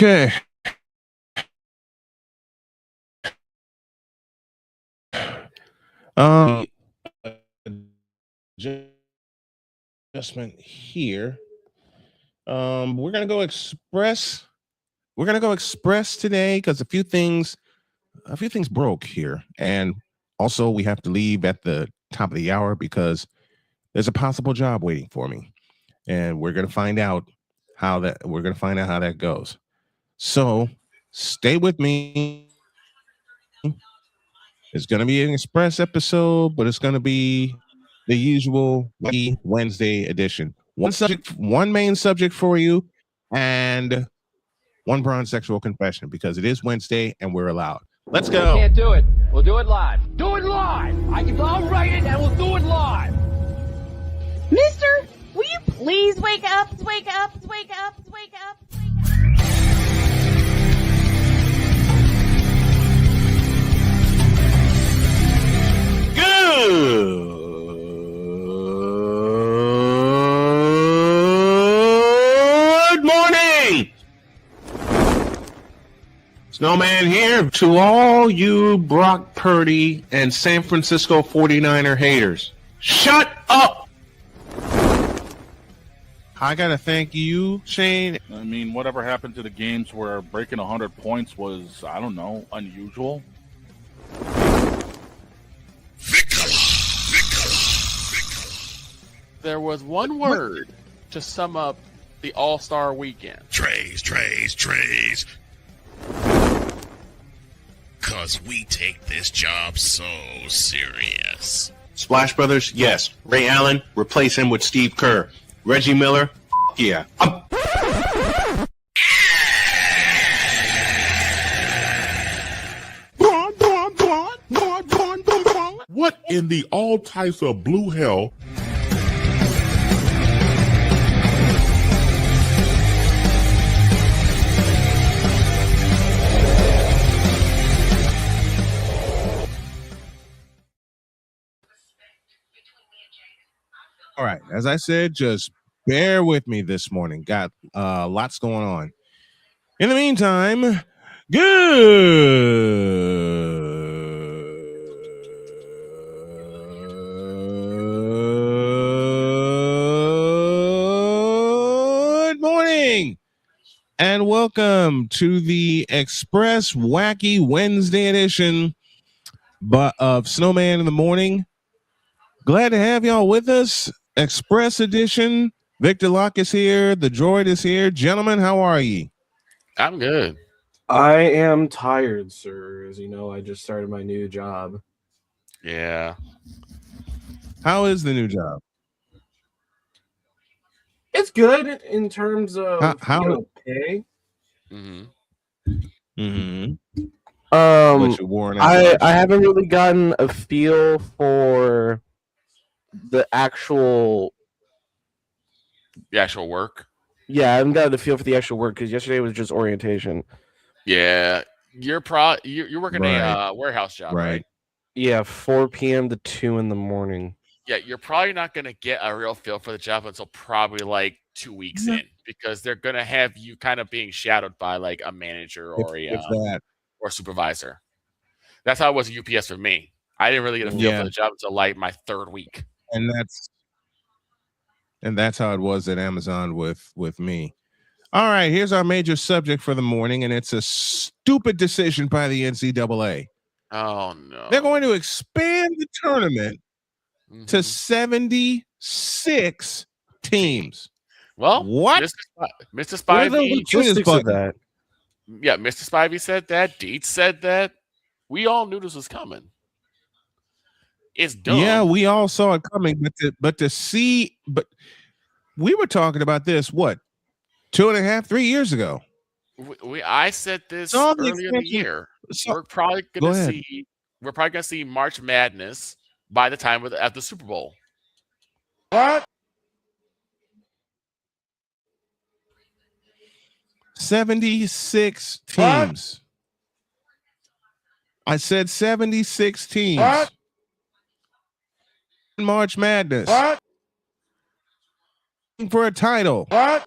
Okay. Adjustment here. We're gonna go express. We're gonna go express today because a few things broke here, and also we have to leave at the top of the hour because there's a possible job waiting for me, and we're gonna find out how that goes. So stay with me. It's going to be an express episode, but it's going to be the usual Wednesday edition. One main subject for you, and one bronze sexual confession because it is Wednesday and we're allowed. Let's go. Can't do it. We'll do it live. Do it live. I'll write it and we'll do it live. Mister, will you please wake up? Wake up. Wake up. Wake up. Good morning. Snowman here to all you Brock Purdy and San Francisco 49er haters. Shut up. I got to thank you, Shane. I mean, whatever happened to the games where breaking 100 points was, I don't know, unusual? There was one word to sum up the All-Star weekend. Trays. Cause we take this job so serious. Splash Brothers, yes. Ray Allen, replace him with Steve Kerr. Reggie Miller, yeah. What in the all types of blue hell? All right. As I said, just bear with me this morning. Got lots going on. In the meantime, good morning and welcome to the Express Wacky Wednesday edition of Snowman in the Morning. Glad to have y'all with us. Express edition. Victor Locke is here. The droid is here. Gentlemen, how are ye? I'm good. I am tired, sir. As you know, I just started my new job. Yeah. How is the new job? It's good in terms of how pay. Mm-hmm. I haven't really gotten a feel for the actual work. Yeah, I haven't gotten a feel for the actual work because yesterday was just orientation. Yeah, you're working a warehouse job, right? Yeah, 4 p.m. to 2 in the morning. Yeah, you're probably not going to get a real feel for the job until probably like 2 weeks in because they're going to have you kind of being shadowed by like a manager or or supervisor. That's how it was at UPS for me. I didn't really get a feel for the job until like my third week. And that's how it was at Amazon with me. All right, here's our major subject for the morning, and it's a stupid decision by the NCAA. Oh, no. They're going to expand the tournament to 76 teams. Well, what? Mr. Spivey said that. Yeah, Mr. Spivey said that. Deets said that. We all knew this was coming. It's dumb. Yeah, we all saw it coming, but we were talking about this, 2.5-3 years ago. I said this earlier in the year. We're probably gonna see March Madness by the time at the Super Bowl. What? 76 teams. What? I said 76 teams. What? March Madness. What? For a title. What?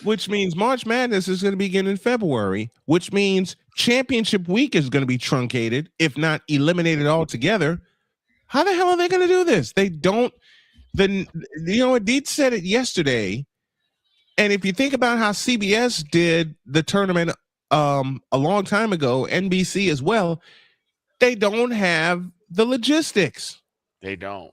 which means March Madness is going to begin in February, which means championship week is going to be truncated, if not eliminated altogether. How the hell are they going to do this? They don't. Deed said it yesterday, and if you think about how CBS did the tournament a long time ago, NBC as well, they don't have the logistics. They don't.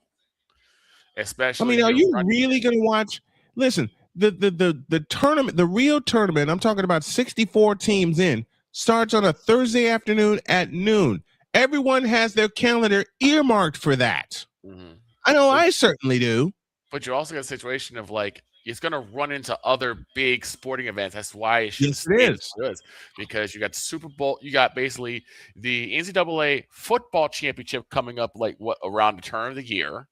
Especially, I mean, are you really going to watch? Listen, the tournament, the real tournament, I'm talking about 64 teams in, starts on a Thursday afternoon at noon. Everyone has their calendar earmarked for that. Mhm. I know I certainly do. But you also got a situation of like it's going to run into other big sporting events. That's why it should Yes, it is. Because you got the Super Bowl, you got basically the NCAA football championship coming up like around the turn of the year.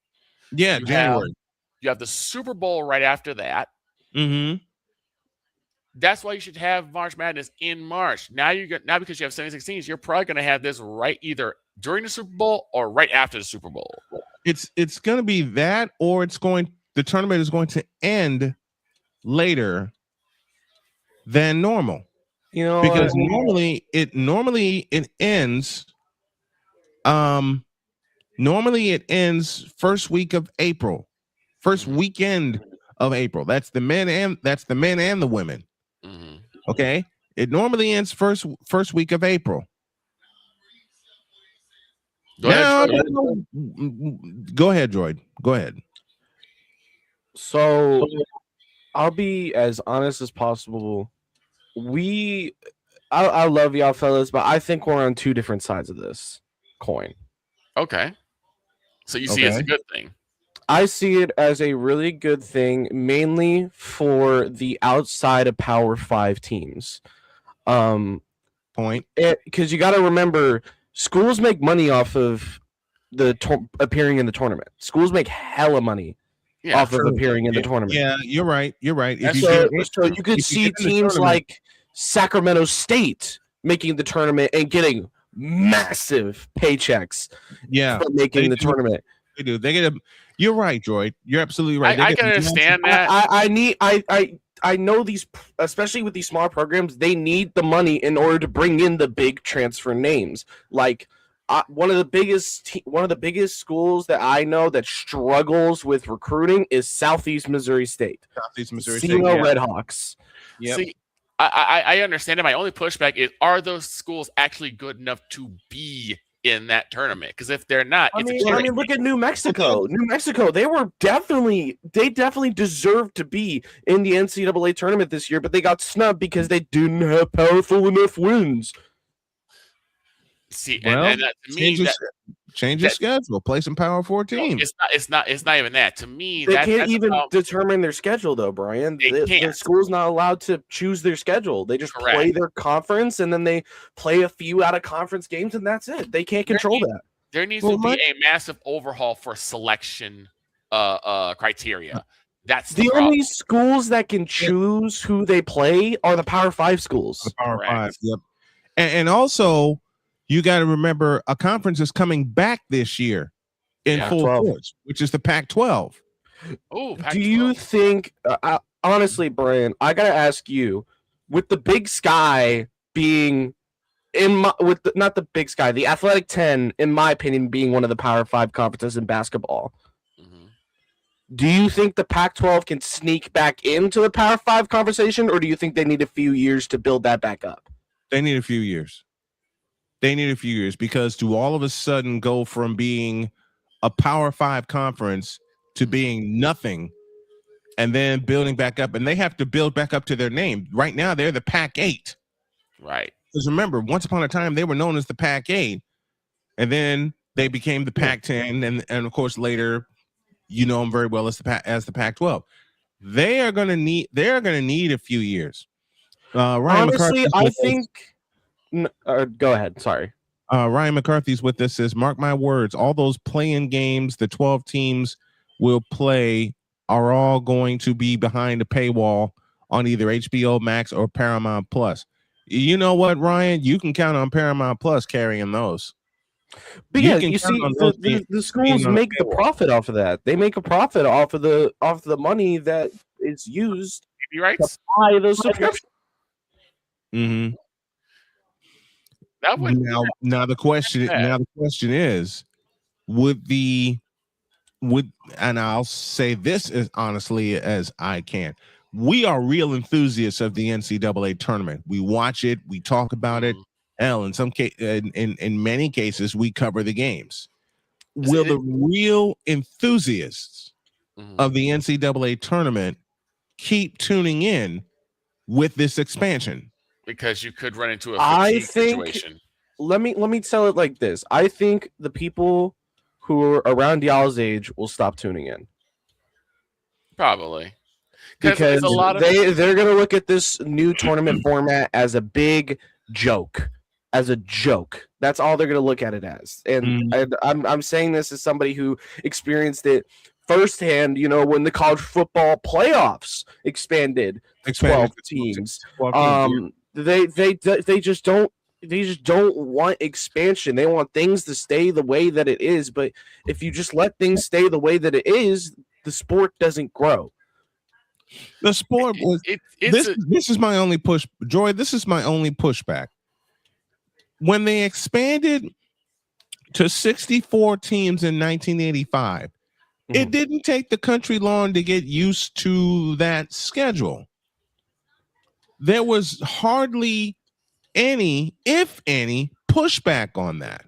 Yeah, January. You have the Super Bowl right after that. Mm-hmm. That's why you should have March Madness in March. Now because you have 76 teams, you're probably going to have this right either during the Super Bowl or right after the Super Bowl. It's going to be that, or the tournament is going to end later than normal. Because normally it ends. Normally it ends first week of April, first weekend of April. That's the men and the women. Mm-hmm. Okay, it normally ends first week of April. Go ahead, Droid. Go ahead. So I'll be as honest as possible. I love y'all fellas, but I think we're on two different sides of this coin. Okay. So you see it as a good thing. I see it as a really good thing, mainly for the outside of Power 5 teams. Point. Because you got to remember, schools make money off of appearing in the tournament. Schools make hella money off of appearing in the tournament. Yeah, you're right. So you could see teams like Sacramento State making the tournament and getting massive paychecks for making the tournament. They do. They get You're right, Droid. You're absolutely right. I can understand that. I know these, especially with these small programs, they need the money in order to bring in the big transfer names. Like one of the biggest schools that I know that struggles with recruiting is Southeast Missouri State. Redhawks. Yep. See, I understand it. My only pushback is: are those schools actually good enough to be in that tournament? Because if they're not, I mean, look at New Mexico. New Mexico, they definitely deserved to be in the NCAA tournament this year, but they got snubbed because they didn't have powerful enough wins. See, well, and to me, change your schedule. Play some Power 4 teams. It's not even that. To me, they can't even determine their schedule, though, Brian. The school's not allowed to choose their schedule. They just play their conference, and then they play a few out of conference games, and that's it. They can't control that. There needs to be a massive overhaul for selection criteria. That's the only schools that can choose who they play are the Power 5 schools. The Power 5, yep. And also, you got to remember a conference is coming back this year in full force, which is the Pac-12. Oh, do you think? Honestly, Brian, I gotta ask you: with the Big Sky being not the Big Sky, the Athletic 10, in my opinion, being one of the Power 5 conferences in basketball, do you think the Pac-12 can sneak back into the Power 5 conversation, or do you think they need a few years to build that back up? They need a few years. Because to all of a sudden go from being a Power 5 conference to being nothing and then building back up, and they have to build back up to their name. Right now, they're the Pac-8. Right. Because remember, once upon a time, they were known as the Pac-8, and then they became the Pac-10, and of course, later, you know them very well as the Pac-12. They're gonna need a few years. Ryan Honestly, I think. Go ahead. Sorry. Ryan McCarthy's with us. Says, mark my words, all those play-in games the 12 teams will play are all going to be behind a paywall on either HBO Max or Paramount Plus. You know what, Ryan? You can count on Paramount Plus carrying those. Because you see, the schools make the profit off of that. They make a profit off of the money that is used TV rights. Buy those subscriptions. Mm-hmm. That would Now the question is, and I'll say this as honestly as I can. We are real enthusiasts of the NCAA tournament. We watch it, we talk about it. Hell, in some case, in many cases, we cover the games. Will the real enthusiasts of the NCAA tournament keep tuning in with this expansion? Because you could run into a fatigue situation. Let me tell it like this. I think the people who are around y'all's age will stop tuning in. Probably. Because they're going to look at this new tournament format as a big joke. As a joke. That's all they're going to look at it as. And I'm saying this as somebody who experienced it firsthand, when the college football playoffs expanded 12 teams. They just don't want expansion. They want things to stay the way that it is. But if you just let things stay the way that it is, the sport doesn't grow. The sport was this is my only push, Joy. This is my only pushback. When they expanded to 64 teams in 1985, it didn't take the country long to get used to that schedule. There was hardly any, if any, pushback on that.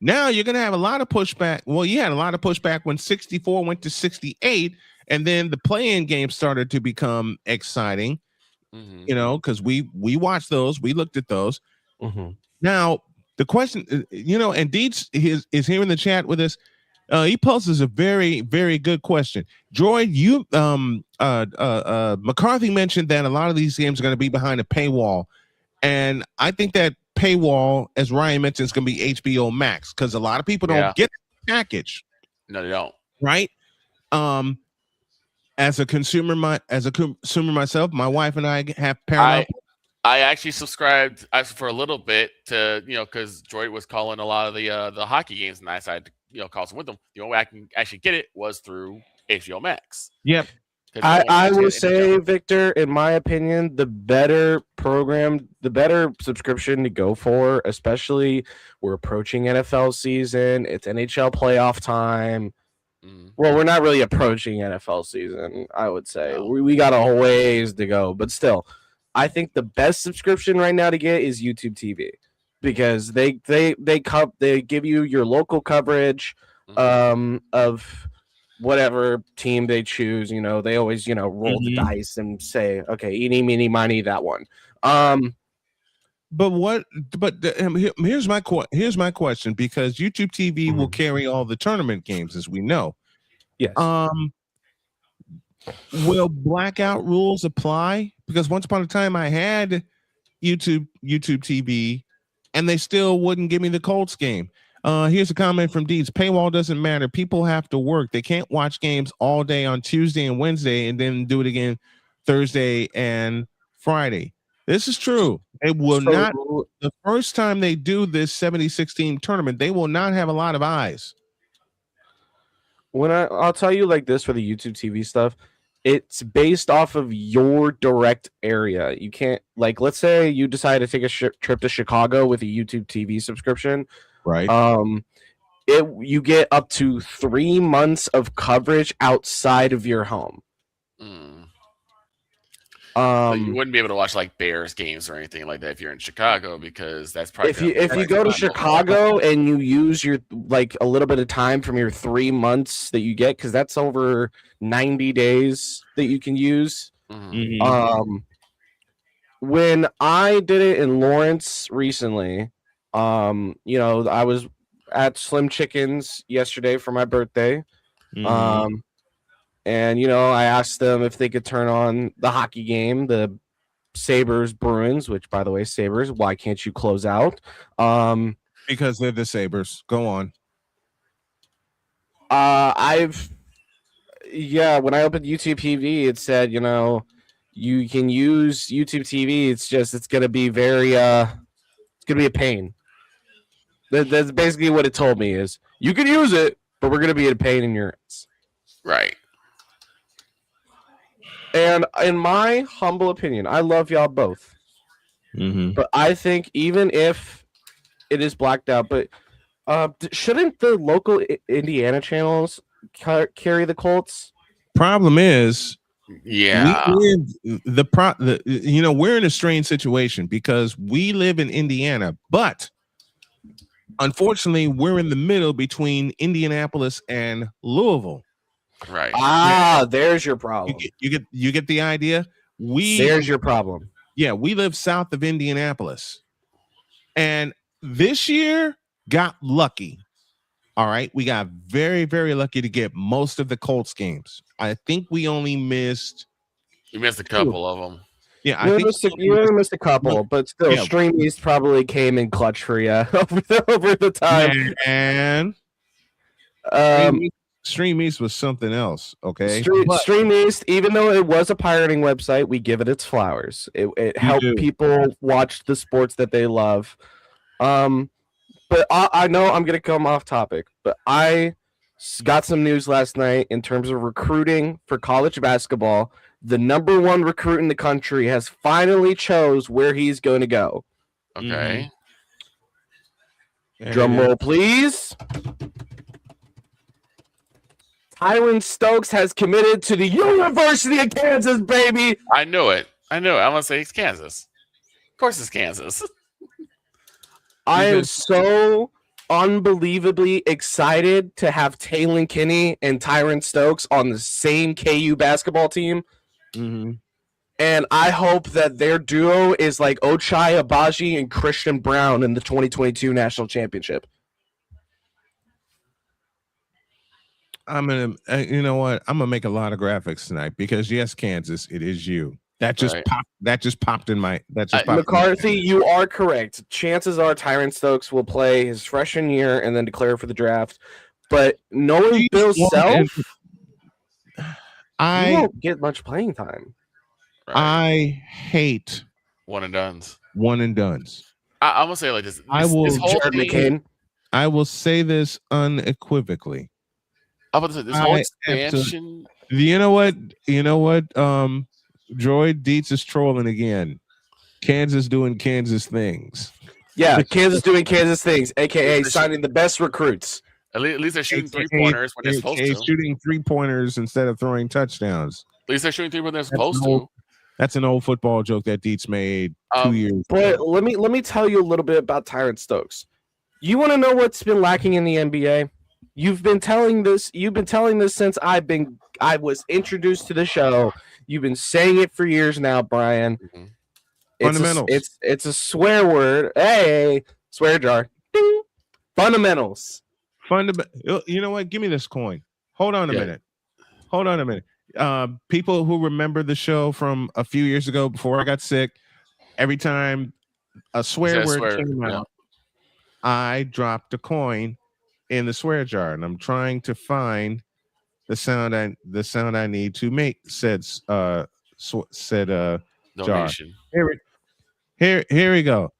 Now you're going to have a lot of pushback. Well, you had a lot of pushback when 64 went to 68, and then the play-in game started to become exciting, because we watched those. We looked at those. Now, the question, and Deeds is here in the chat with us. He poses a very, very good question. Droid, McCarthy mentioned that a lot of these games are going to be behind a paywall. And I think that paywall, as Ryan mentioned, is going to be HBO Max because a lot of people don't get the package. No, they don't. Right? As a consumer myself, my wife and I have Paramount. I actually subscribed for a little bit to, because Droid was calling a lot of the hockey games, and I decided to, call some with them. The only way I can actually get it was through HBO Max. Yep. I will say, Victor, in my opinion, the better subscription to go for, especially we're approaching NFL season, it's NHL playoff time. Well, we're not really approaching NFL season, I would say. We got a ways to go, but still, I think the best subscription right now to get is YouTube TV because they give you your local coverage of whatever team they choose. They always roll the dice and say, okay, eeny, meeny, miny, that one. Here's my question, because YouTube TV will carry all the tournament games, as we know. Yes. Will blackout rules apply? Because once upon a time I had YouTube TV, and they still wouldn't give me the Colts game. Here's a comment from Deeds. Paywall doesn't matter. People have to work. They can't watch games all day on Tuesday and Wednesday and then do it again Thursday and Friday. This is true. It will not. The first time they do this 76 team tournament, they will not have a lot of eyes. I'll tell you like this for the YouTube TV stuff, it's based off of your direct area. You can't, let's say you decide to take a trip to Chicago with a YouTube TV subscription. Right. You get up to 3 months of coverage outside of your home. So you wouldn't be able to watch Bears games or anything like that if you're in Chicago, because that's probably if you go to Chicago and you use your a little bit of time from your 3 months that you get, because that's over 90 days that you can use. When I did it in Lawrence recently, I was at Slim Chickens yesterday for my birthday. And, I asked them if they could turn on the hockey game, the Sabres Bruins, which, by the way, Sabres, why can't you close out? Because they're the Sabres. Go on. When I opened YouTube TV, it said, you can use YouTube TV. It's going to be it's going to be a pain. That's basically what it told me is you can use it, but we're going to be a pain in your ass. Right. And in my humble opinion, I love y'all both. Mm-hmm. But I think even if it is blacked out, but shouldn't the local Indiana channels carry the Colts? Problem is, Yeah. we're in a strange situation because we live in Indiana, but unfortunately, we're in the middle between Indianapolis and Louisville. Right. There's your problem. You get the idea. There's your problem. Yeah, we live south of Indianapolis, and this year got lucky. All right, we got very, very lucky to get most of the Colts games. I think we only missed. You missed a couple of them. Yeah, you only missed a couple, but still, yeah. Stream East probably came in clutch for you over the time. And Stream East was something else. Okay, Stream East, even though it was a pirating website, we give it its flowers. It helped people watch the sports that they love. But I know I'm going to come off topic, but I got some news last night in terms of recruiting for college basketball. The number one recruit in the country has finally chose where he's going to go. Okay. Drum roll, please. Tyron Stokes has committed to the University of Kansas, baby. I knew it. I'm going to say it's Kansas. Of course it's Kansas. I am so unbelievably excited to have Taylon Kinney and Tyron Stokes on the same KU basketball team. Mm-hmm. And I hope that their duo is like Ochai Agbaji and Christian Brown in the 2022 National Championship. I'm going to, you know what? I'm going to make a lot of graphics tonight because, yes, Kansas, it is you. That just popped in my. McCarthy, you are correct. Chances are Tyron Stokes will play his freshman year and then declare for the draft. But knowing Bill Self, he won't get much playing time. Right. I hate one and dones. I'm gonna say it like this. I will. This whole Jared McCain. I will say this unequivocally. I'm about to say this whole expansion. You know what? Droid Dietz is trolling again. Kansas doing Kansas things. Yeah, Kansas doing Kansas things, aka signing the best recruits. At least they're shooting 3-pointers when they're supposed to. Shooting 3-pointers instead of throwing touchdowns. At least they're shooting 3 when they're supposed to. That's an old football joke that Dietz made 2 years ago. But let me tell you a little bit about Tyron Stokes. You want to know what's been lacking in the NBA? You've been telling this since I was introduced to the show. You've been saying it for years now, Brian. Mm-hmm. Fundamentals. It's a swear word. Hey, swear jar. Ding. Fundamentals. You know what? Give me this coin. Hold on a minute. People who remember the show from a few years ago before I got sick, every time a swear word came out, I dropped a coin in the swear jar, and I'm trying to find the sound I need to make said donation. Jar. Here we go.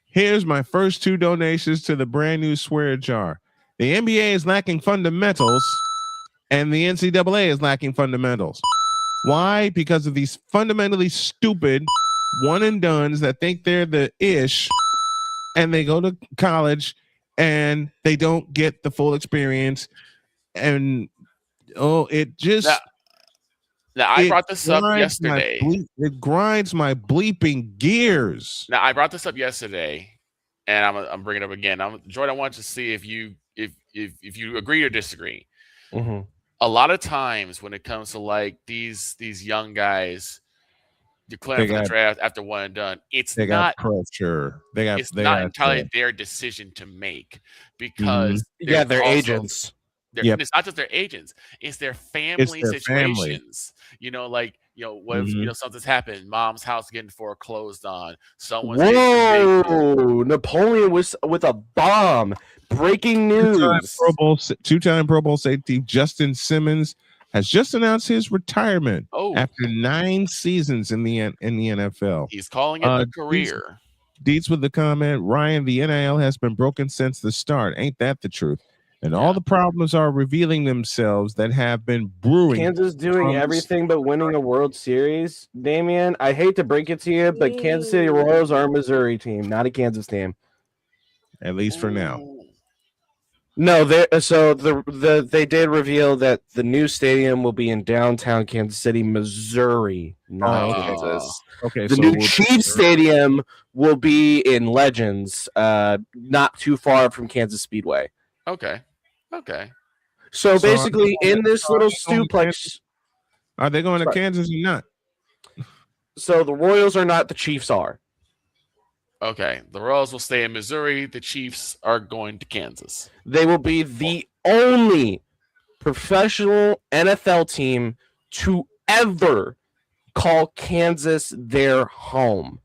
Here's my first 2 donations to the brand new swear jar. The NBA is lacking fundamentals, and the NCAA is lacking fundamentals. Why? Because of these fundamentally stupid one and dones that think they're the ish, and they go to college and they don't get the full experience. And it just. Now I brought this up yesterday. It grinds my bleeping gears. Now I brought this up yesterday, and I'm bringing it up again. Jordan, I want to see if you agree or disagree. Mm-hmm. A lot of times when it comes to like these young guys declaring for the draft after one and done, it's not pressure. It's not entirely their decision to make because they're agents. It's not just their agents; it's their family situations. Family. What something's happened, mom's house getting foreclosed on. Someone's Napoleon was with a bomb. Breaking news: two-time Pro Bowl safety Justin Simmons has just announced his retirement after 9 seasons in the NFL. He's calling it a career. Dietz with the comment: Ryan, the NIL has been broken since the start. Ain't that the truth? And all the problems are revealing themselves that have been brewing. Kansas doing everything but winning a World Series. Damian, I hate to break it to you, but Kansas City Royals are a Missouri team, not a Kansas team. At least for now. No, they did reveal that the new stadium will be in downtown Kansas City, Missouri, not Kansas. Okay, the new Chiefs Stadium will be in Legends, not too far from Kansas Speedway. Okay. So basically, in this little stuplex, are they going to Kansas or not? So the Royals are not, the Chiefs are. Okay, the Royals will stay in Missouri. The Chiefs are going to Kansas. They will be the only professional NFL team to ever call Kansas their home.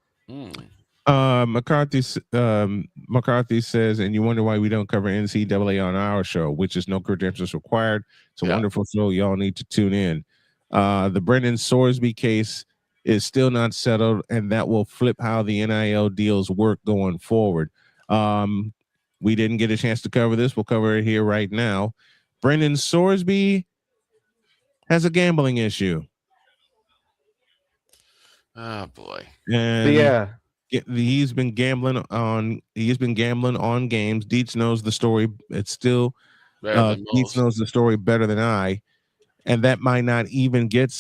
McCarthy says, and you wonder why we don't cover NCAA on our show, which is no credentials required. It's a wonderful show. Y'all need to tune in. The Brendan Sorsby case is still not settled, and that will flip how the NIL deals work going forward. We didn't get a chance to cover this. We'll cover it here right now. Brendan Sorsby has a gambling issue. Oh boy. And he's been gambling on games. Dietz knows the story. It's still Dietz knows the story better than I, and that might not even get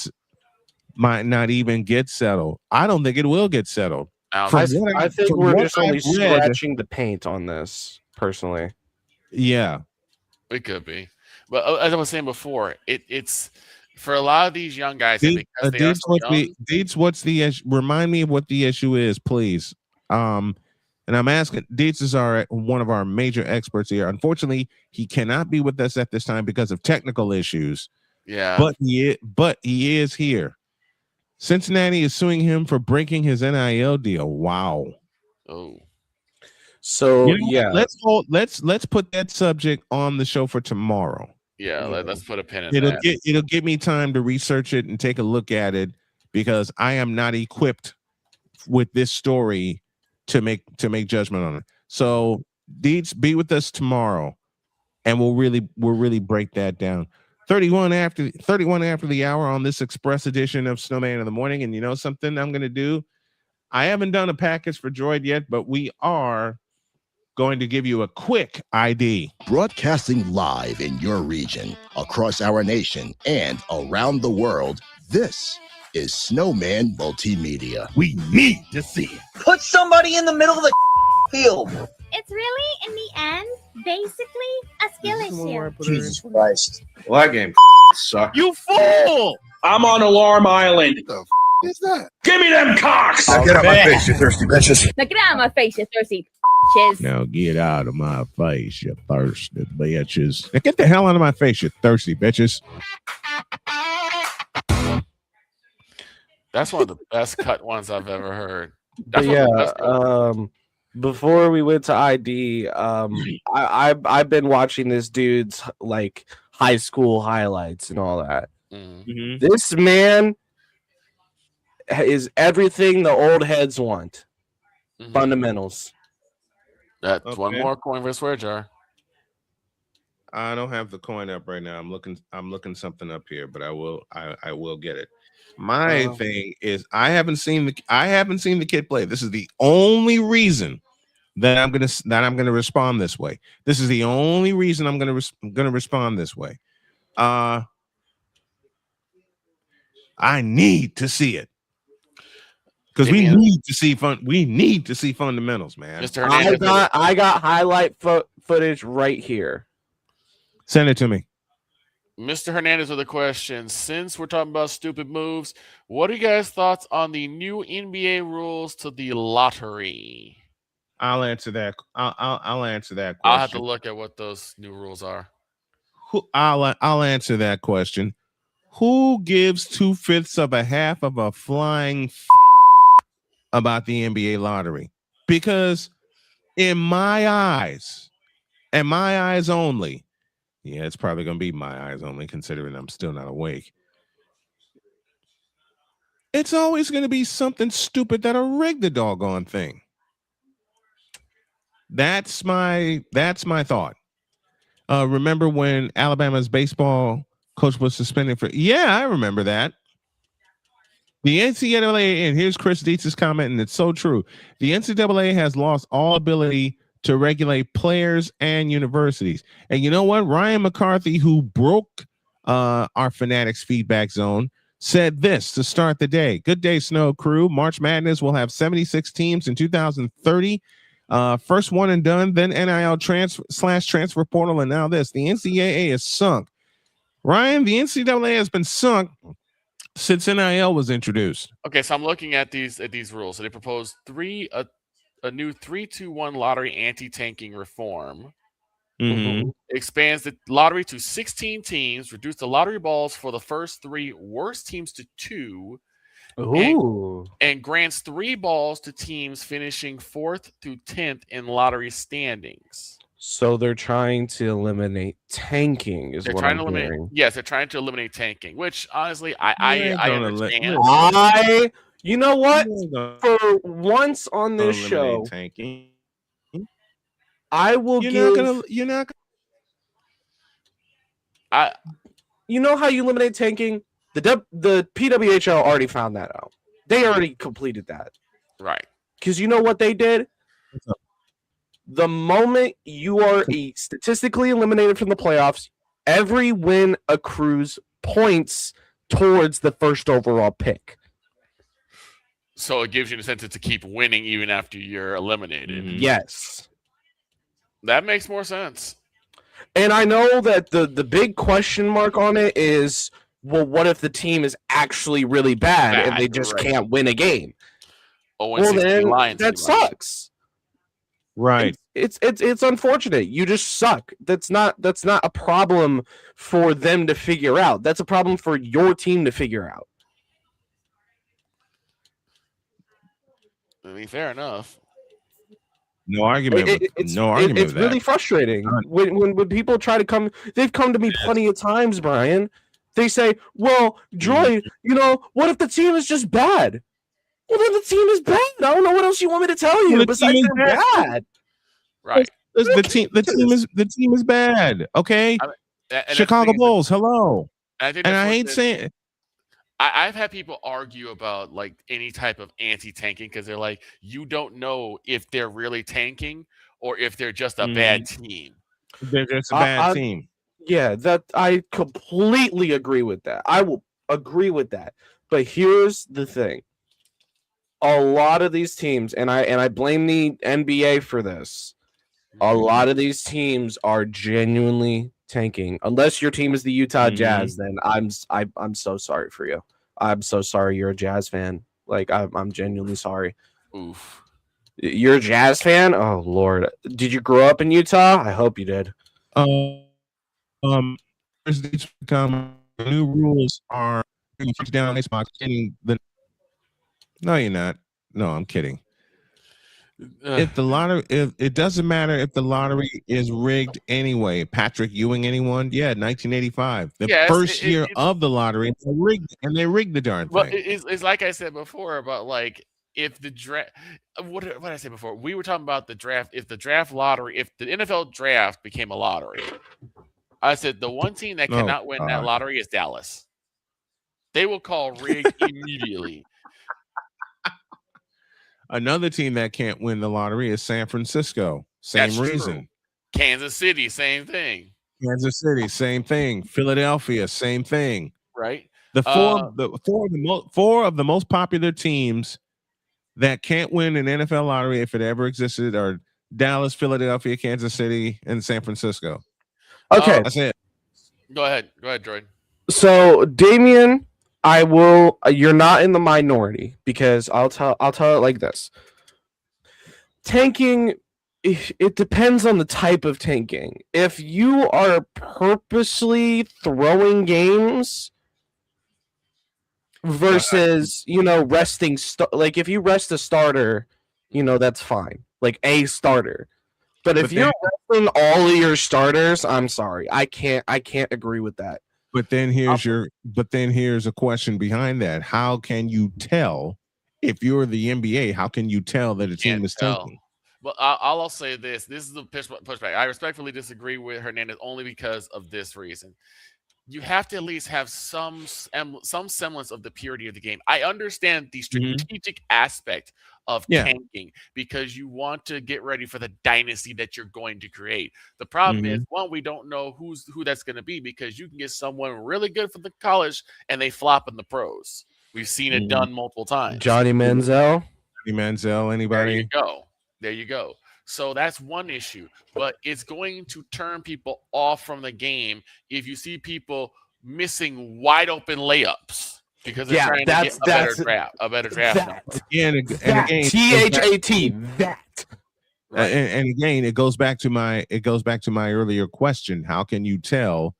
settled. I don't think it will get settled. I think we're just only scratching the paint on this, personally. Yeah, it could be. But as I was saying before, it's for a lot of these young guys. Dietz, remind me of what the issue is, please. And I'm asking. Dietz is one of our major experts here. Unfortunately, he cannot be with us at this time because of technical issues. Yeah, but he is here. Cincinnati is suing him for breaking his NIL deal. Wow. Oh. So let's put that subject on the show for tomorrow. Yeah, let's put a pin in that. It'll give me time to research it and take a look at it, because I am not equipped with this story to make judgment on it. So Dietz, be with us tomorrow, and we'll really break that down. 31 after the hour on this express edition of Snowman in the Morning. And you know something I'm going to do? I haven't done a package for Droid yet, but we are going to give you a quick ID. Broadcasting live in your region, across our nation, and around the world, this is Snowman Multimedia. We need to see it. Put somebody in the middle of the field. It's really, in the end, basically a skill issue. Jesus Christ. Well, that game sucked. You fool! I'm on Alarm Island. What the is that? Give me them cocks! Now get out my face, you thirsty bitches. Now get out of my face, you thirsty bitches. Now get out of my face, you thirsty bitches. Now get the hell out of my face, you thirsty bitches. That's one of the best cut ones I've ever heard. Before we went to ID, I've been watching this dude's like high school highlights and all that. Mm-hmm. This man is everything the old heads want. Mm-hmm. Fundamentals. That's one more coin for a swear jar. I don't have the coin up right now. I'm looking something up here, but I will get it. My thing is I haven't seen the kid play. This is the only reason that I'm gonna respond this way. This is the only reason I'm gonna respond this way. I need to see it. Because we need to see fundamentals, man. I got highlight footage right here. Send it to me. Mr. Hernandez with a question. Since we're talking about stupid moves, what are you guys' thoughts on the new NBA rules to the lottery? I'll answer that. I'll answer that question. I'll have to look at what those new rules are. I'll answer that question. Who gives 2/5 of a half of a flying about the NBA lottery? Because in my eyes, and my eyes only, yeah, it's probably going to be my eyes only, considering I'm still not awake. It's always going to be something stupid that'll rig the doggone thing. That's my thought. Remember when Alabama's baseball coach was suspended for? Yeah, I remember that. The NCAA, and here's Chris Dietz's comment, and it's so true. The NCAA has lost all ability to regulate players and universities. And you know what? Ryan McCarthy, who broke our Fanatics feedback zone, said this to start the day. Good day, Snow Crew. March Madness will have 76 teams in 2030. First one and done, then NIL transfer portal, and now this. The NCAA is sunk. Ryan, the NCAA has been sunk since NIL was introduced. Okay, so I'm looking at these rules. So they proposed a new 3-2-1 lottery anti-tanking reform. Mm-hmm. Expands the lottery to 16 teams, reduce the lottery balls for the first 3 worst teams to 2, and grants 3 balls to teams finishing 4th through 10th in lottery standings. So they're trying to eliminate tanking, is what I'm hearing. Yes, they're trying to eliminate tanking, which honestly, I understand. You know what? For once on this show, tanking. I will You're give. not You know how you eliminate tanking? The PWHL already found that out. They already completed that. Right. Because you know what they did? The moment you are statistically eliminated from the playoffs, every win accrues points towards the first overall pick. So it gives you an incentive to keep winning even after you're eliminated. Mm-hmm. Yes. That makes more sense. And I know that the big question mark on it is, well, what if the team is actually really bad and they just can't win a game? Well, then that sucks. Right. It's unfortunate. You just suck. That's not a problem for them to figure out. That's a problem for your team to figure out. I mean, fair enough. No argument. It's really frustrating when people try to come. They've come to me plenty of times, Brian. They say, "Well, Droid, what if the team is just bad?" Well, then the team is bad. I don't know what else you want me to tell you besides they're bad. Right. The team is bad. Okay. Chicago Bulls. Hello. I hate saying it. I've had people argue about like any type of anti-tanking because they're like, you don't know if they're really tanking or if they're just a bad team. They're just a bad team. Yeah, that I completely agree with that. I will agree with that. But here's the thing. A lot of these teams, and I blame the NBA for this, a lot of these teams are genuinely tanking. Unless your team is the Utah Jazz, then I'm so sorry for you. I'm so sorry you're a Jazz fan. Like I'm genuinely sorry. Oof. You're a Jazz fan? Oh Lord. Did you grow up in Utah? I hope you did. New rules are down Xbox getting the. No, you're not. No, I'm kidding. If the lottery, if it doesn't matter if the lottery is rigged anyway. Patrick Ewing, anyone? Yeah, 1985, the first year of the lottery, they rigged the darn thing. Well, it's like I said before about like if the draft. What did I say before? We were talking about the draft. If the draft lottery, if the NFL draft became a lottery, I said the one team that cannot win that lottery is Dallas. They will call rigged immediately. Another team that can't win the lottery is San Francisco. Same reason. True. Kansas City, same thing. Kansas City, same thing. Philadelphia, same thing. Right. The four of the most popular teams that can't win an NFL lottery, if it ever existed, are Dallas, Philadelphia, Kansas City, and San Francisco. Okay, that's it. Go ahead, Droid. So, Damian, you're not in the minority because I'll tell it like this. Tanking, it depends on the type of tanking. If you are purposely throwing games versus, resting, like if you rest a starter, that's fine. Like a starter. But if you're resting all of your starters, I'm sorry. I can't agree with that. But then here's a question behind that. How can you tell if you're the NBA? How can you tell that a team is tanking? But I'll say this. This is the pushback. I respectfully disagree with Hernandez only because of this reason. You have to at least have some semblance of the purity of the game. I understand the strategic aspect of tanking because you want to get ready for the dynasty that you're going to create. The problem is, one, we don't know who that's going to be because you can get someone really good for the college and they flop in the pros. We've seen it done multiple times. Johnny Manziel, anybody? There you go. So that's one issue, but it's going to turn people off from the game if you see people missing wide open layups because they're trying to get a better draft number. And again, THAT. And again, it goes back to my earlier question. How can you tell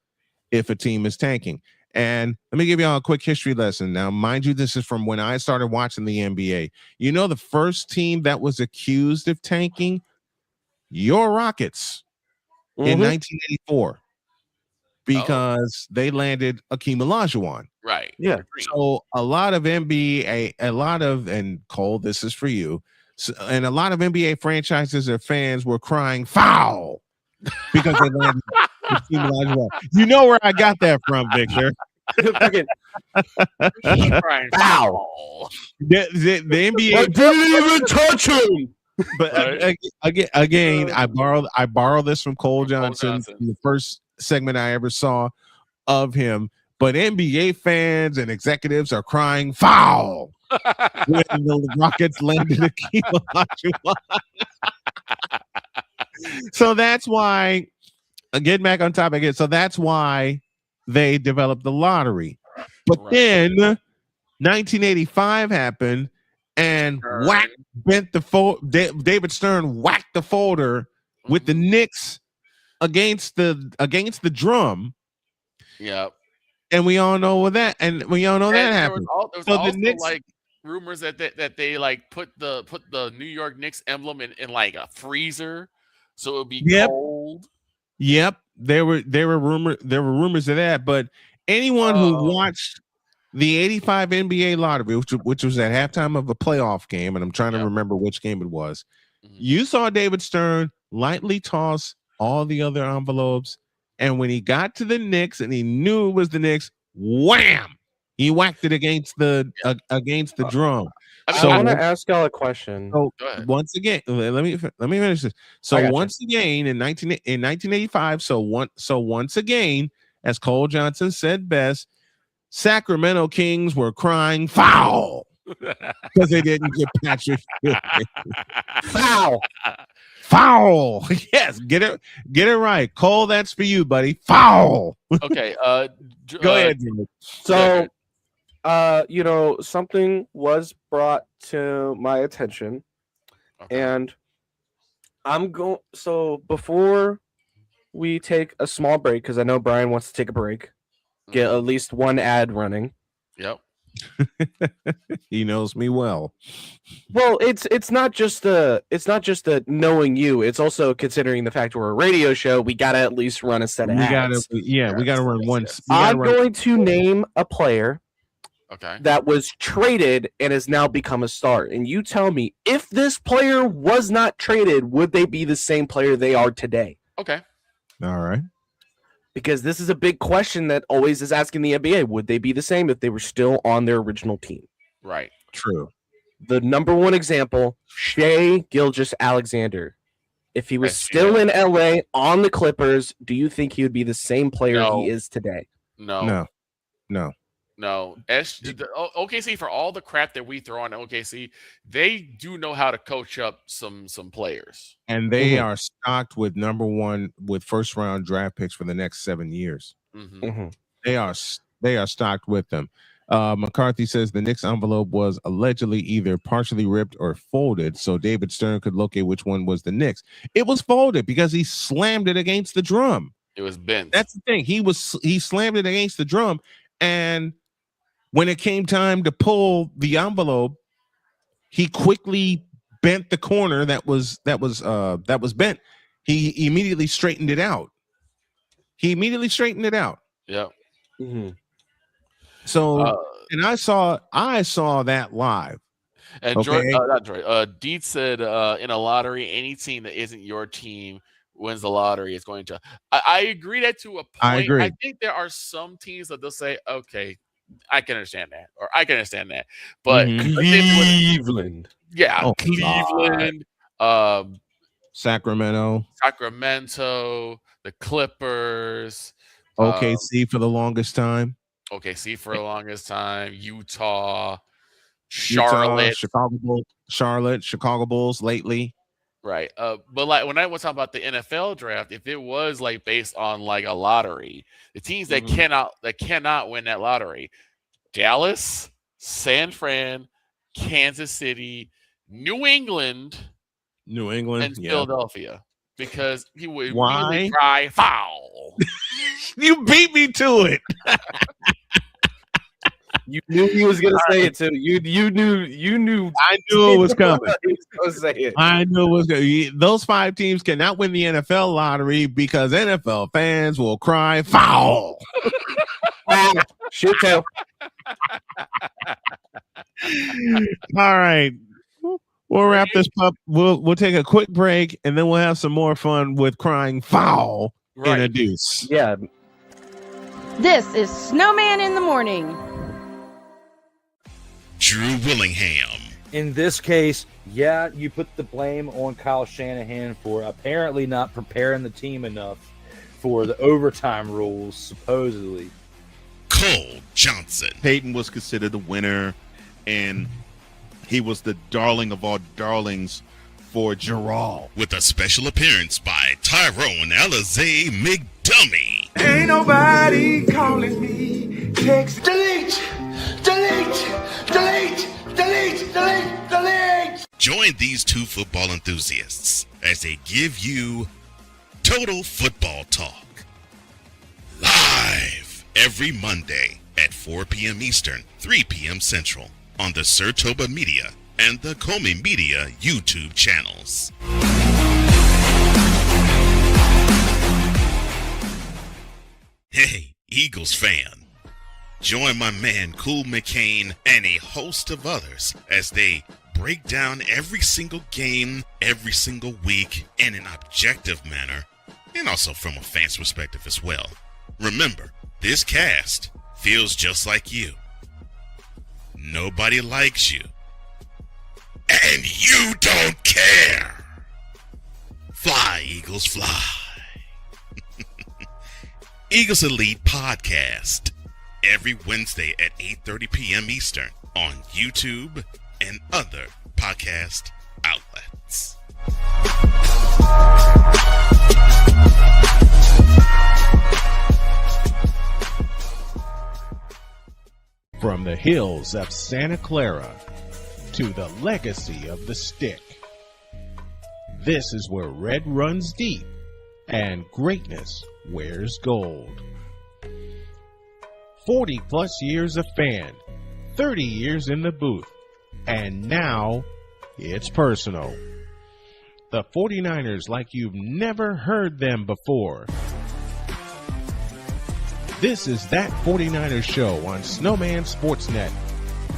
if a team is tanking? And let me give y'all a quick history lesson. Now, mind you, this is from when I started watching the NBA. You know, the first team that was accused of tanking, your Rockets, in 1984, because they landed Akeem Olajuwon. Right. Yeah. So a lot of NBA, and Cole, this is for you. So, and a lot of NBA franchises or fans were crying foul because they landed Akeem Olajuwon. You know where I got that from, Victor? Foul. The NBA I didn't even touch him. But again, I borrowed this from Cole Johnson in the first segment I ever saw of him. But NBA fans and executives are crying foul when the Rockets landed Akeem Olajuwon. So that's why, getting back on topic again, so that's why they developed the lottery. But then 1985 happened. And bent the David Stern whacked the folder with the Knicks against the drum. Yep. And we all know that. And we all know that happened. There was also the Knicks, like rumors that they like put the New York Knicks emblem in like a freezer, so it would be cold. Yep. There were rumors of that. But anyone who watched the 85 NBA lottery, which was at halftime of a playoff game, and I'm trying to remember which game it was, you saw David Stern lightly toss all the other envelopes, and when he got to the Knicks and he knew it was the Knicks, wham! He whacked it against the drum. I want to ask y'all a question. So once again, let me finish this. So once again, in 1985, so once again, as Cole Johnson said best, Sacramento Kings were crying foul because they didn't get Patrick foul. Yes, get it right, Cole. That's for you, buddy. Foul. Okay. Go ahead. So, something was brought to my attention, and I'm going. So before we take a small break, because I know Brian wants to take a break. Get at least one ad running. Yep. He knows me well. Well, it's not just the knowing you. It's also considering the fact we're a radio show. We gotta at least run a set of ads. We gotta run one. I'm going to name a player. That was traded and has now become a star. And you tell me, if this player was not traded, would they be the same player they are today? Okay. All right. Because this is a big question that always is asking the NBA. Would they be the same if they were still on their original team? Right. True. The number one example, Shai Gilgeous-Alexander. If he was still in LA on the Clippers, do you think he would be the same player he is today? No. OKC, for all the crap that we throw on OKC, they do know how to coach up some players. And they are stocked with with first round draft picks for the next 7 years. They are stocked with them. McCarthy says the Knicks envelope was allegedly either partially ripped or folded, so David Stern could locate which one was the Knicks. It was folded because he slammed it against the drum. It was bent. That's the thing. He slammed it against the drum, and when it came time to pull the envelope, he quickly bent the corner that was bent. He immediately straightened it out. Yeah. So, and I saw that live. And Okay. Deet said in a lottery, any team that isn't your team wins the lottery is going to. I agree that to a point. I agree. I think there are some teams that they'll say, okay, I can understand that, or I can understand that. But Cleveland. Yeah, Oh, Cleveland, Sacramento, the Clippers, OKC for the longest time. OKC for the longest time, Utah, Charlotte, Chicago Bulls lately. right? But like when I was talking about the NFL draft, if it was like based on like a lottery, the teams that cannot win that lottery, Dallas, San Fran, Kansas City, New England, and Philadelphia, because he would really cry foul. You beat me to it. You knew he was gonna say it too. You knew. I knew it was coming. He was gonna say it. I knew it was going. Those 5 teams cannot win the NFL lottery because NFL fans will cry foul. Shoot tail. All right. We'll wrap this up. We'll take a quick break and then we'll have some more fun with crying foul in a deuce. Yeah. This is Snowman in the Morning. Drew Willingham. In this case, yeah, you put the blame on Kyle Shanahan for apparently not preparing the team enough for the overtime rules, supposedly. Cole Johnson. Peyton was considered the winner, and he was the darling of all darlings for Gerald. With a special appearance by Tyrone Alizé McDummy. Ain't nobody calling me. Text delete. Join these 2 football enthusiasts as they give you Total Football Talk. Live every Monday at 4 p.m. Eastern, 3 p.m. Central on the Sertoba Media and the Comey Media YouTube channels. Hey, Eagles fan. Join my man Cool McCain and a host of others as they break down every single game, every single week in an objective manner, and also from a fan's perspective as well. Remember, this cast feels just like you. Nobody likes you. And you don't care. Fly, Eagles, fly. Eagles Elite Podcast. Every Wednesday at 8:30 p.m. Eastern on YouTube and other podcast outlets. From the hills of Santa Clara to the legacy of the stick, this is where red runs deep and greatness wears gold. 40 plus years of fan, 30 years in the booth, and now it's personal. The 49ers like you've never heard them before. This is That 49ers Show on Snowman Sportsnet.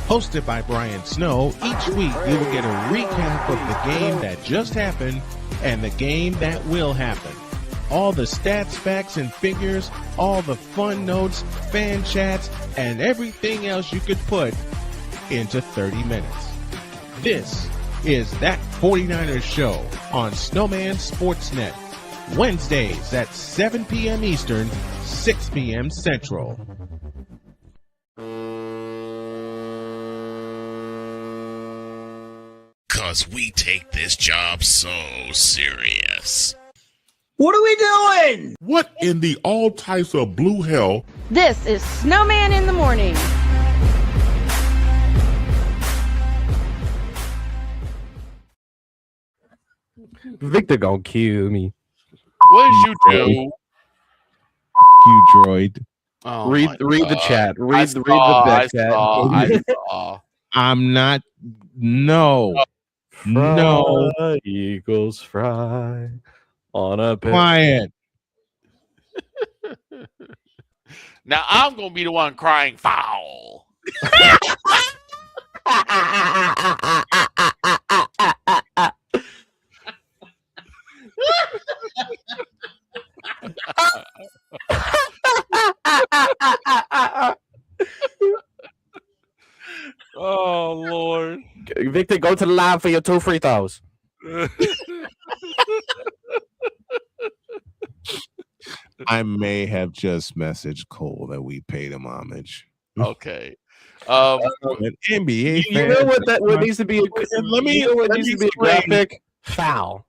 Hosted by Brian Snow, each week you will get a recap of the game that just happened and the game that will happen. All the stats, facts, and figures, all the fun notes, fan chats, and everything else you could put into 30 minutes. This is That 49ers Show on Snowman Sportsnet. Wednesdays at 7 p.m. Eastern, 6 p.m. Central. Cause we take this job so serious. What are we doing? What in the all types of blue hell? This is Snowman in the Morning. Victor gonna kill me. What did you do? You droid. Oh read the chat. Read the back chat. I saw. I'm not. No. No. Eagles fry on a bed. Quiet. Now I'm gonna be the one crying foul. Oh Lord. Victor, go to the line for your 2 free throws. I may have just messaged Cole that we paid him homage. Okay. An NBA You know what needs to be a graphic? Foul.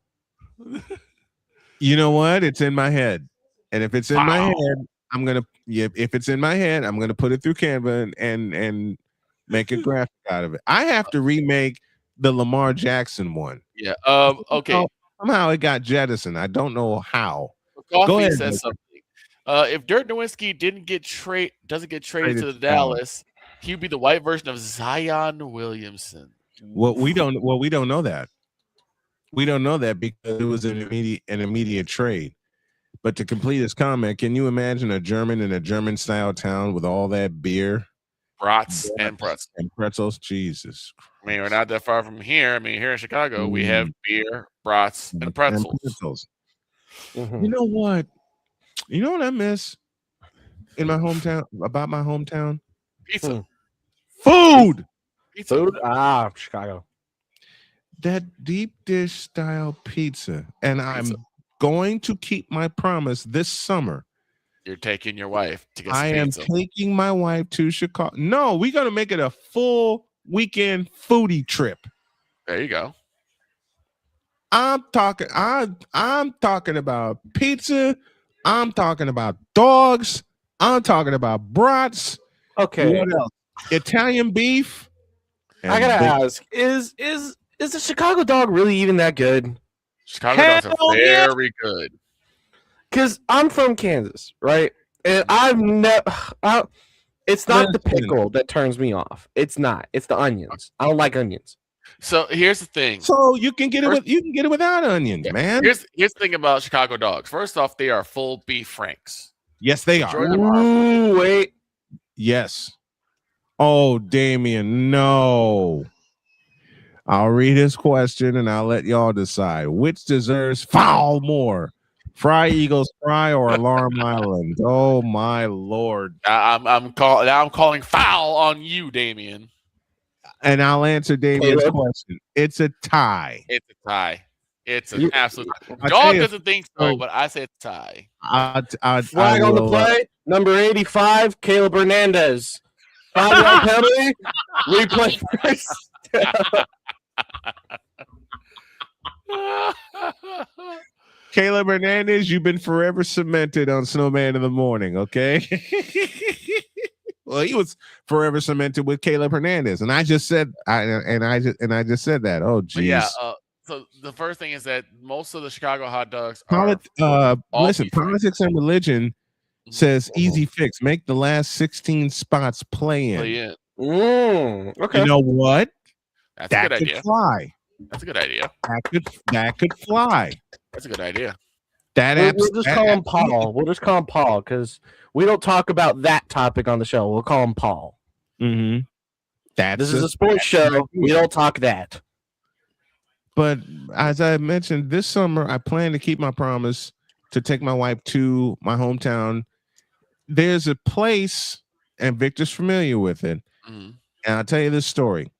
You know what? It's in my head. And if it's in my head, I'm gonna if it's in my head, I'm gonna put it through Canva and make a graphic out of it. I have to remake the Lamar Jackson one. Yeah. Okay. Somehow it got jettisoned. I don't know how. Coffee Go ahead, says something. If Dirk Nowitzki doesn't get traded to the Dallas, he'd be the white version of Zion Williamson. Well, we don't know that. We don't know that because it was an immediate trade. But to complete his comment, can you imagine a German in a German style town with all that beer? Brats and pretzels. Jesus. I mean, we're not that far from here. I mean, here in Chicago, we have beer, brats, and pretzels. You know what? You know what I miss in my hometown about my hometown? Pizza. Food. Pizza. Food. Chicago. That deep dish style pizza. And I'm going to keep my promise this summer. You're taking your wife to get some I pizza. am taking my wife to Chicago. No, we're gonna make it a full weekend foodie trip. There you go. I'm talking about pizza. I'm talking about dogs. I'm talking about brats. Okay. What else? Italian beef. I gotta ask: Is the Chicago dog really even that good? Chicago dogs are very good. Because I'm from Kansas, right? And I've never. It's not the pickle that turns me off. It's not. It's the onions. I don't like onions. So here's the thing. So you can get it without onions, man. Here's the thing about Chicago dogs. First off, they are full beef franks. Yes, they are. Ooh, wait. Yes. Oh, Damien, no. I'll read his question and I'll let y'all decide which deserves foul more. Fry Eagles Fry or Alarm Island? Oh my Lord! I'm calling foul on you, Damien. And I'll answer Damien's question. It's a tie. It's a tie. It's an absolute. Dog doesn't think so, but I say it's a tie. Flag on the play. Number 85, Caleb Hernandez. 5-yard penalty. Replay first. Caleb Hernandez, you've been forever cemented on Snowman in the Morning, okay? Well, he was forever cemented with Caleb Hernandez, and I just said, I just said that. Oh, geez. Yeah. So the first thing is that most of the Chicago hot dogs listen, politics and religion says easy fix. Make the last 16 spots play in. Okay. You know what? That's a good idea. Fly. That's a good idea. That could fly. That's a good idea. We'll just call him Paul. We'll just call him Paul because we don't talk about that topic on the show. We'll call him Paul. Mm-hmm. This is a sports show. We don't talk that. But as I mentioned, this summer I plan to keep my promise to take my wife to my hometown. There's a place, and Victor's familiar with it. Mm-hmm. And I'll tell you this story.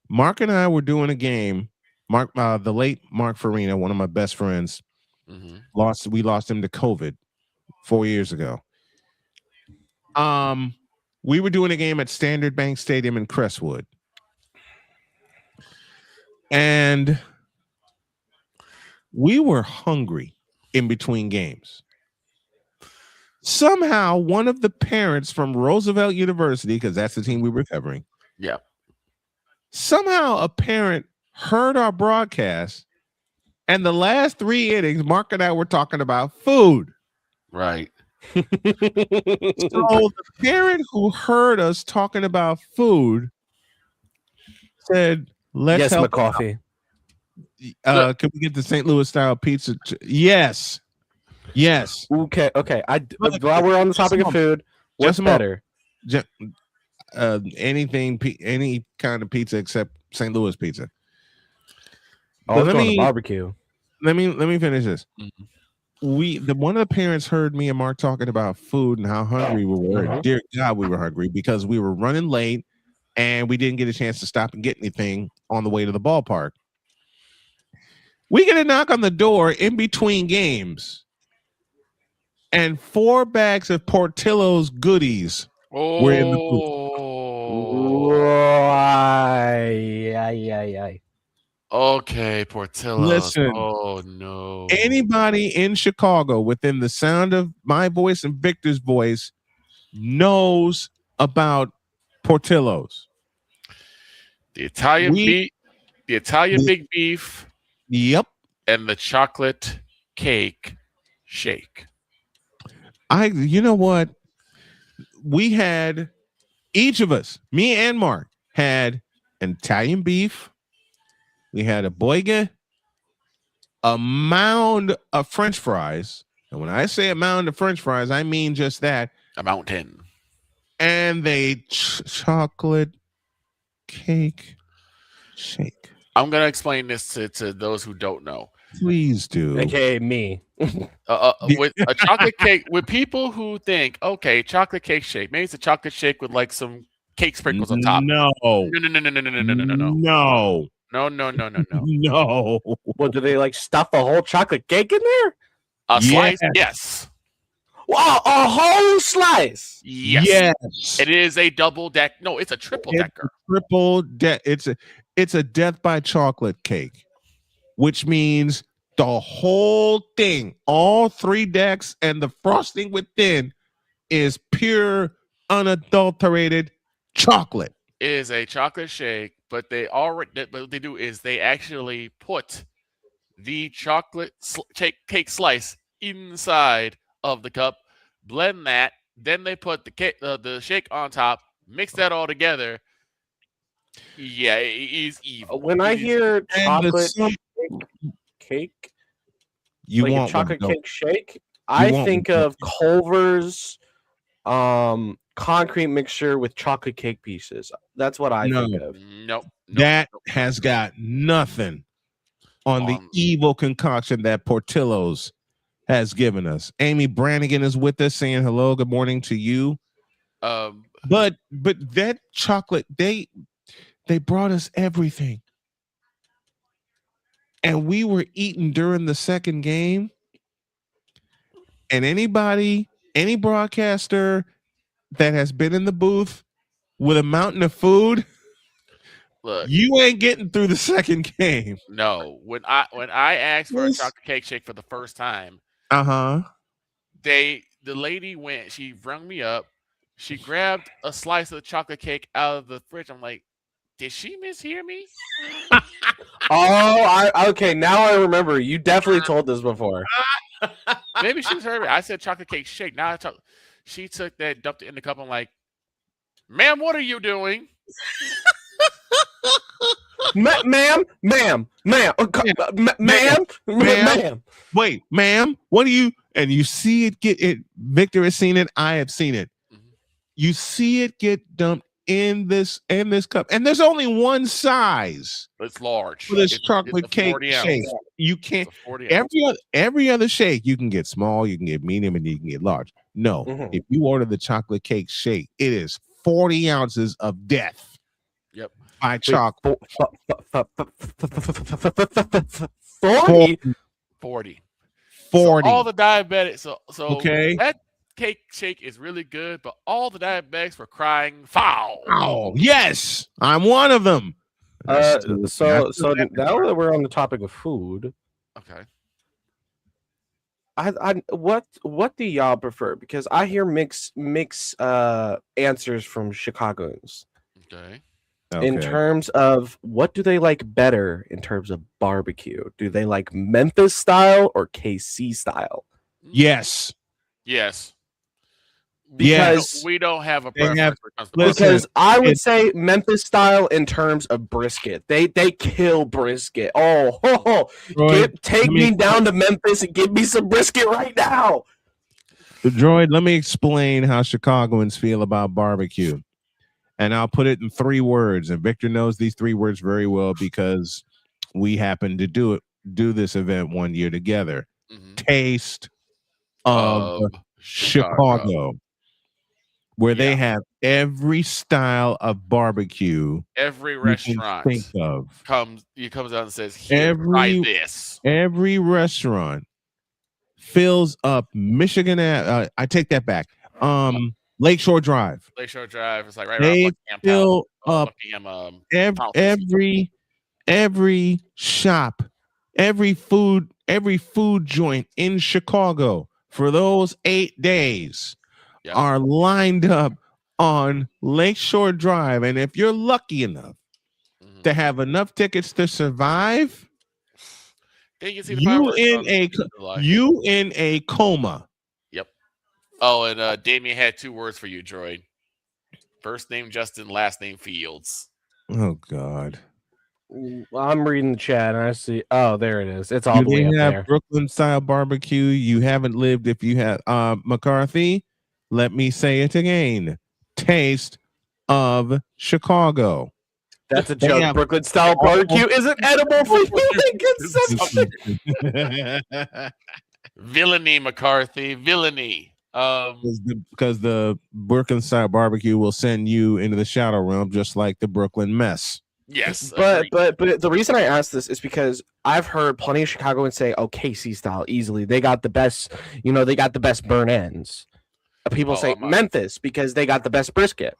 Mark and I were doing a game. Mark, the late Mark Farina, one of my best friends, we lost him to COVID 4 years ago. We were doing a game at Standard Bank Stadium in Crestwood. And we were hungry in between games. Somehow, one of the parents from Roosevelt University, because that's the team we were covering. Yeah. Somehow a parent heard our broadcast, and the last 3 innings, Mark and I were talking about food. Right. So the parent who heard us talking about food said, let's help coffee. Can we get the St. Louis style pizza? Yes. Okay. While we're on the topic of food, what's better? any kind of pizza except St. Louis pizza. Oh, let me barbecue. Let me finish this. One of the parents heard me and Mark talking about food and how hungry we were. Dear God, we were hungry because we were running late and we didn't get a chance to stop and get anything on the way to the ballpark. We get a knock on the door in between games, and 4 bags of Portillo's goodies were in the booth. Ay. Okay, Portillo's. Listen. Oh no. Anybody in Chicago within the sound of my voice and Victor's voice knows about Portillo's. The Italian big beef. Yep. And the chocolate cake shake. You know what? We had, each of us, me and Mark, had an Italian beef. We had a boiga, a mound of French fries. And when I say a mound of French fries, I mean just that. A mountain. And the chocolate cake shake. I'm going to explain this to those who don't know. Please do. AKA me. With a chocolate cake, with people who think, okay, chocolate cake shake. Maybe it's a chocolate shake with like some cake sprinkles on top. No. No. What, do they like stuff a whole chocolate cake in there? A slice? Yes. Wow, a whole slice. Yes. It is a double deck. No, it's a triple decker. It's a death by chocolate cake, which means the whole thing, all 3 decks and the frosting within is pure, unadulterated chocolate. It is a chocolate shake, but what they do is they actually put the chocolate cake slice inside of the cup, blend that, then they put the shake on top, mix that all together. Yeah, it is evil. When I hear chocolate cake, you like want a chocolate cake shake, I think of Culver's concrete mixture with chocolate cake pieces. That's what I think of. Nope. That has got nothing on the evil concoction that Portillo's has given us. Amy Brannigan is with us saying hello, good morning to you. But that chocolate, they brought us everything. And we were eating during the second game. And any broadcaster that has been in the booth with a mountain of food, look, you ain't getting through the second game. No, when I asked for a chocolate cake shake for the first time, the lady went, she rung me up, she grabbed a slice of chocolate cake out of the fridge. I'm like, did she mishear me? Okay. Now I remember. You definitely told this before. Maybe she misheard me. I said chocolate cake shake. Now she took that, dumped it in the cup. I'm like, ma'am, what are you doing? Ma'am. Wait, ma'am, what do you? And you see it get it. Victor has seen it. I have seen it. You see it get dumped in this cup, and there's only one size. It's large for this chocolate cake shake. You can't. Every other shake you can get small, you can get medium, and you can get large. No, if you order the chocolate cake shake, it is 40 ounces of death. Yep. By chocolate. 40. So all the diabetics. So okay. That cake shake is really good, but all the diabetics were crying foul. Oh yes, I'm one of them. So now that we're on the topic of food, okay. What do y'all prefer? Because I hear mix answers from Chicagoans. Okay. In terms of what do they like better in terms of barbecue? Do they like Memphis style or KC style? Yes. Because we don't have a preference. Because I would say Memphis style in terms of brisket. They kill brisket. Take me down to Memphis and give me some brisket right now. Droid, let me explain how Chicagoans feel about barbecue. and I'll put it in 3 words. And Victor knows these 3 words very well because we happened to do this event one year together. Taste of Chicago, where they have every style of barbecue. Every restaurant think of comes out and says, "Here, try this." Every restaurant fills up Michigan. I take that back. Lakeshore Drive. Lakeshore Drive is like right They around fill up every shop, every food joint in Chicago for those 8 days are lined up on Lakeshore Drive. And if you're lucky enough to have enough tickets to survive, you in a coma. Yep. Oh, and Damien had 2 words for you, Droid. First name Justin, last name Fields. Oh God. I'm reading the chat and I see. Oh, there it is. It's all the way up there. Brooklyn style barbecue. You haven't lived if you have. McCarthy, let me say it again. Taste of Chicago. That's a joke. Brooklyn style barbecue isn't edible for you. Villainy, McCarthy. Villainy. Because the Brooklyn style barbecue will send you into the shadow realm, just like the Brooklyn mess. Yes, but the reason I asked this is because I've heard plenty of Chicagoans say, "Oh, KC style easily. They got the best. They got the best burn ends." People say Memphis because they got the best brisket.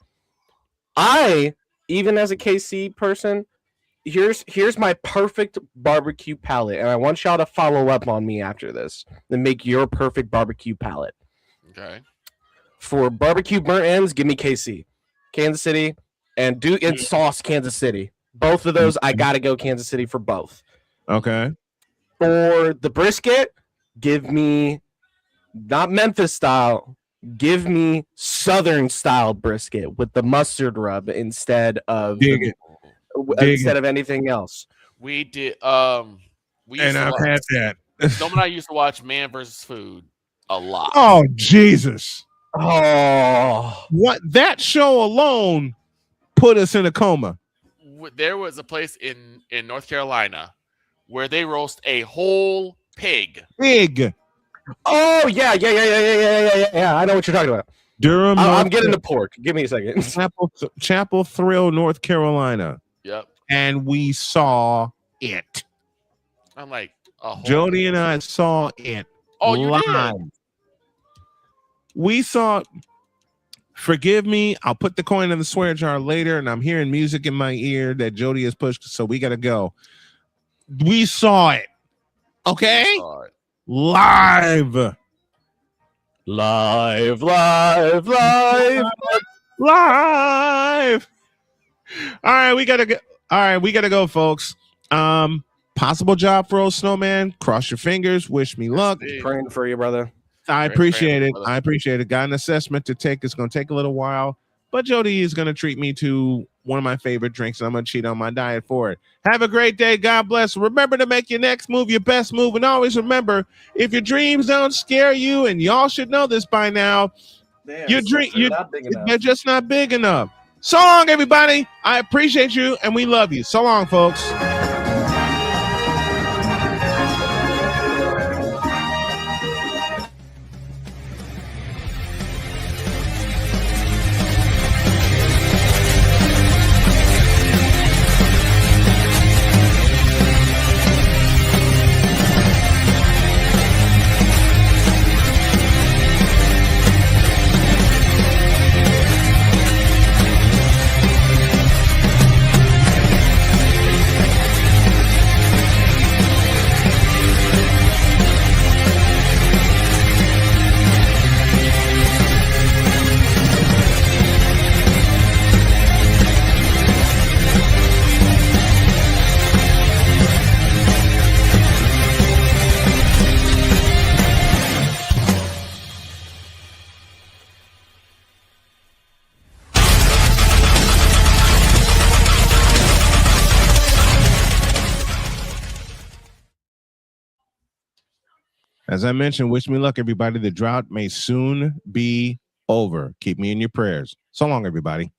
Even as a KC person, here's my perfect barbecue palette, and I want y'all to follow up on me after this and make your perfect barbecue palette. Okay. For barbecue burnt ends, give me KC, Kansas City, and sauce Kansas City. Both of those, I gotta go Kansas City for both. Okay. For the brisket, give me not Memphis style. Give me Southern style brisket with the mustard rub instead of anything else. We did. I've had that. Snowman and I used to watch Man vs. Food a lot. Oh Jesus! Oh, what that show alone put us in a coma. There was a place in North Carolina where they roast a whole pig. Oh yeah. I know what you're talking about. Durham. I'm getting the pork. Give me a second. Chapel Thrill, North Carolina. Yep. And we saw it. I'm like, Jody and I saw it. Oh, you live. did? We saw. Forgive me. I'll put the coin in the swear jar later, and I'm hearing music in my ear that Jody has pushed, so we gotta go. We saw it. Okay. Live. All right, we gotta go. All right, we gotta go, folks. Possible job for old Snowman. Cross your fingers. Wish me luck. Praying for you, brother. I appreciate it. I appreciate it. Got an assessment to take. It's going to take a little while, but Jody is going to treat me to one of my favorite drinks, and I'm going to cheat on my diet for it. Have a great day. God bless. Remember to make your next move your best move, and always remember, if your dreams don't scare you, and y'all should know this by now, they're just not big enough. So long, everybody. I appreciate you, and we love you. So long, folks. As I mentioned, wish me luck, everybody. The drought may soon be over. Keep me in your prayers. So long, everybody.